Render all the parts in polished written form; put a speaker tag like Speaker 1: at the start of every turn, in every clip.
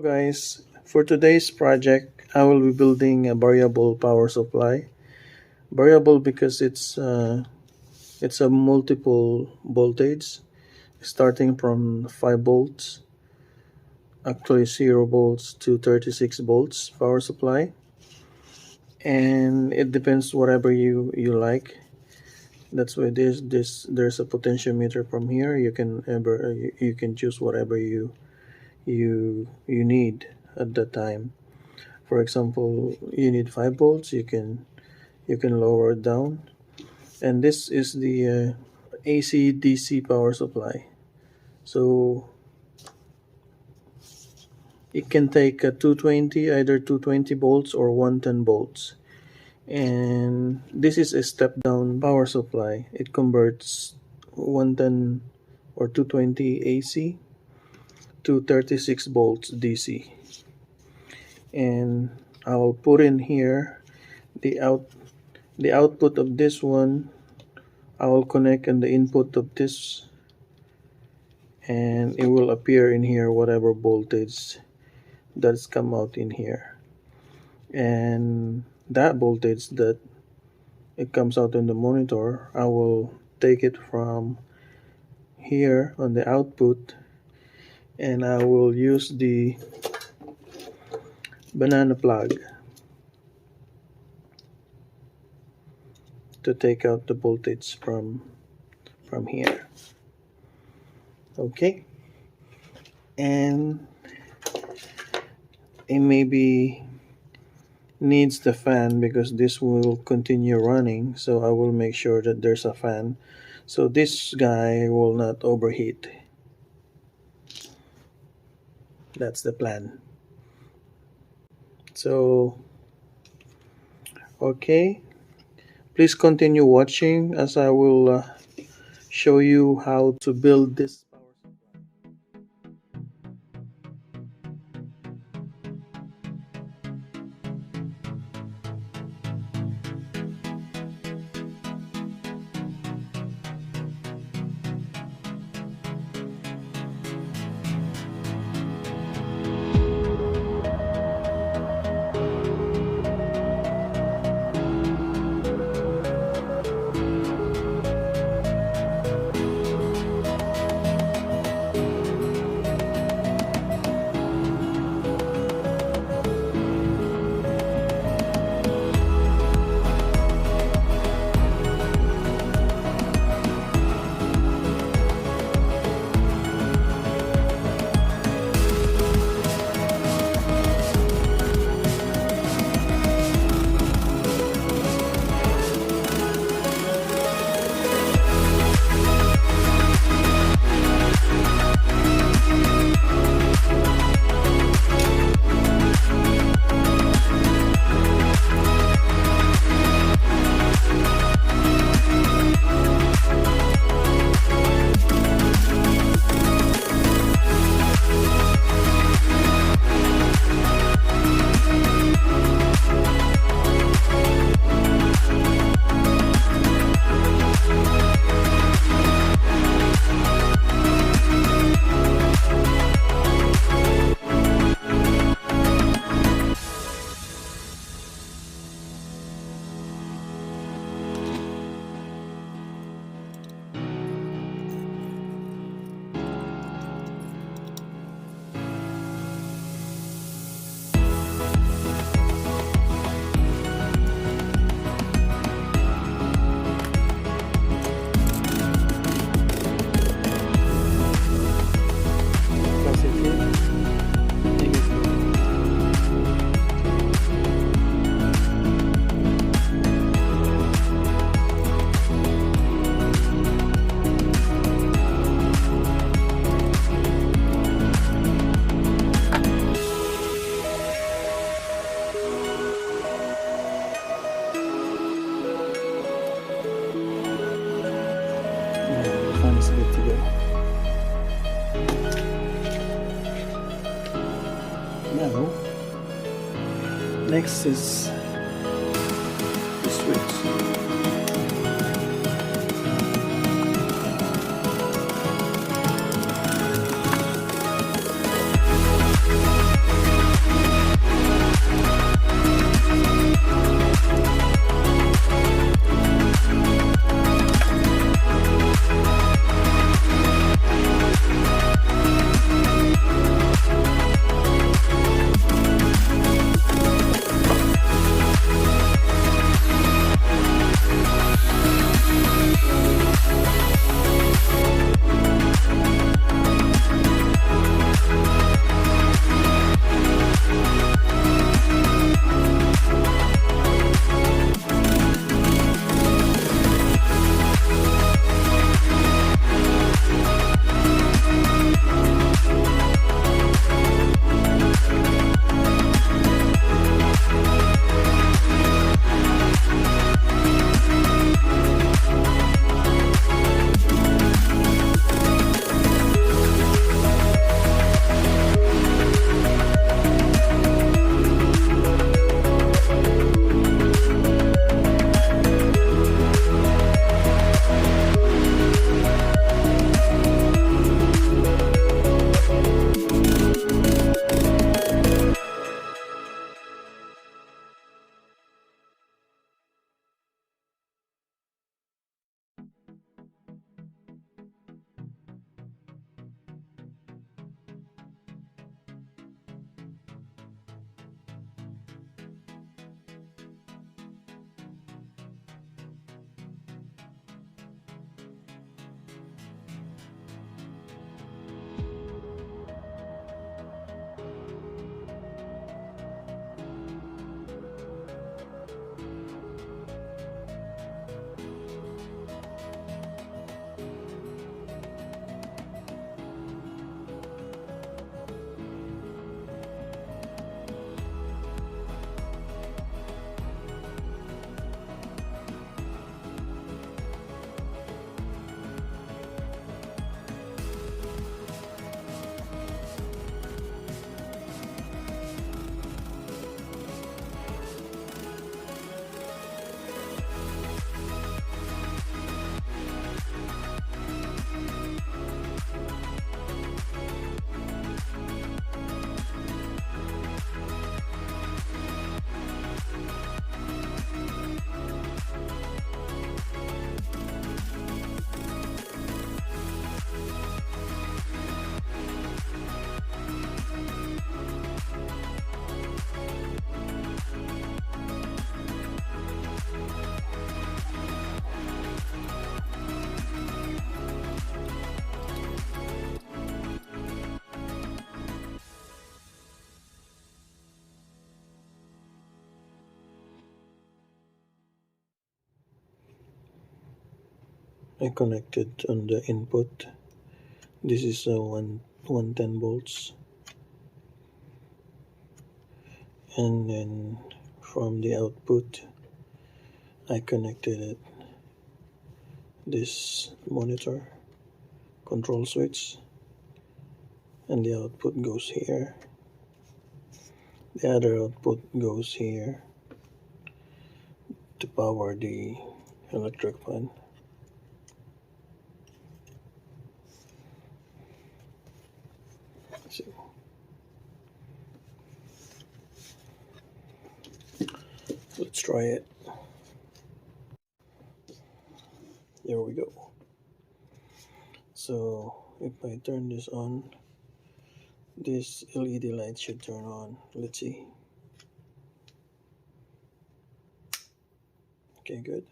Speaker 1: guys, for today's project I will be building a variable power supply. Variable because it's a multiple voltage starting from 5 volts, actually 0 volts to 36 volts power supply, and it depends whatever you like. That's why there's a potentiometer from here. You can choose whatever you need at that time. For example, you need 5 volts, you can lower it down. And this is the AC DC power supply, so it can take a 220, either 220 volts or 110 volts. And this is a step down power supply. It converts 110 or 220 AC to 36 volts DC. And I'll put in here the output of this one. I will connect in the input of this, and it will appear in here whatever voltage that's come out in here. And that voltage that it comes out in the monitor, I will take it from here on the output, and I will use the banana plug to take out the voltage from here. Okay, and it maybe needs the fan because this will continue running, so I will make sure that there's a fan so this guy will not overheat. That's the plan. So okay, please continue watching as I will show you how to build this power supply. Is good to go. Now, next is the switch. I connected on the input. This is 110 volts, and then from the output I connected it this monitor control switch, and the output goes here. The other output goes here to power the electric fan. So let's try it. Here we go. So if I turn this on, this LED light should turn on. Let's see. Okay, good.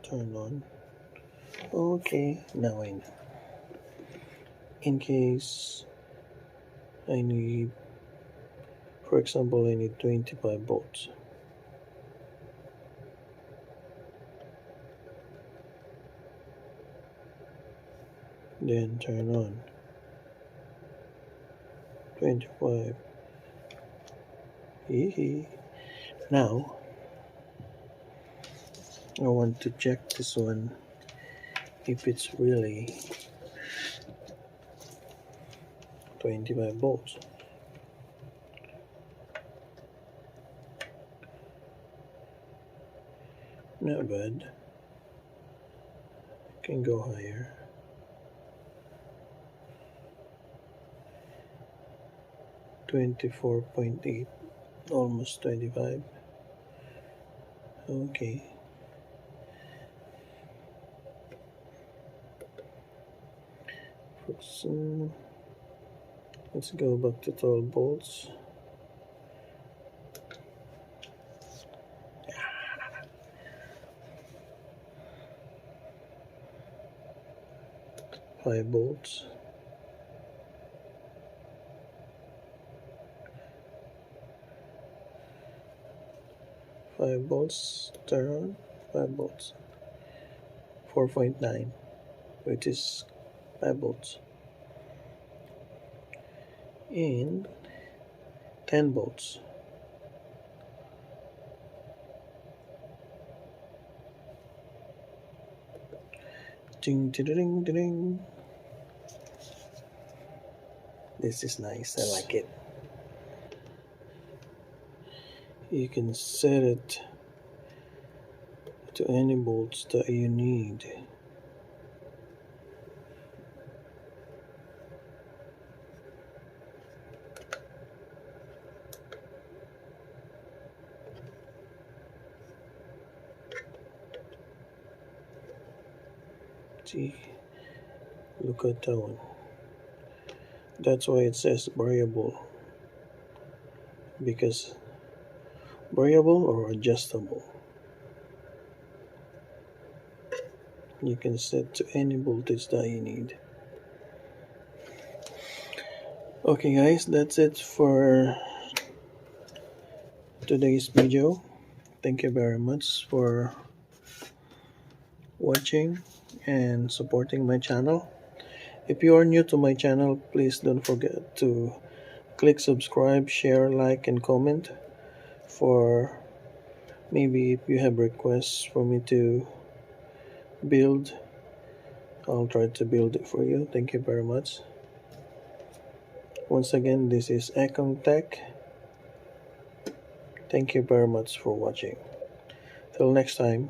Speaker 1: Turn on. Okay, now I know. In case I need, for example, I need 25 volts. Then turn on 25. Now I want to check this one if it's really 25 volts. Not bad. Can go higher. 24.8, almost 25. Okay. So let's go back to 12 volts. Five volts. 5 volts, turn on, 5 volts, 4.9, which is 5 volts, and 10 volts. Ding, ding, ding, ding. This is nice, I like it. You can set it to any volts that you need. See, look at that one. That's why it says variable, because variable or adjustable, you can set to any voltage that you need. Okay guys, that's it for today's video. Thank you very much for watching and supporting my channel. If you are new to my channel, please don't forget to click subscribe, share, like, and comment. For maybe if you have requests for me to build, I'll try to build it for you. Thank you very much. Once again, this is Ekong Tech. Thank you very much for watching. Till next time.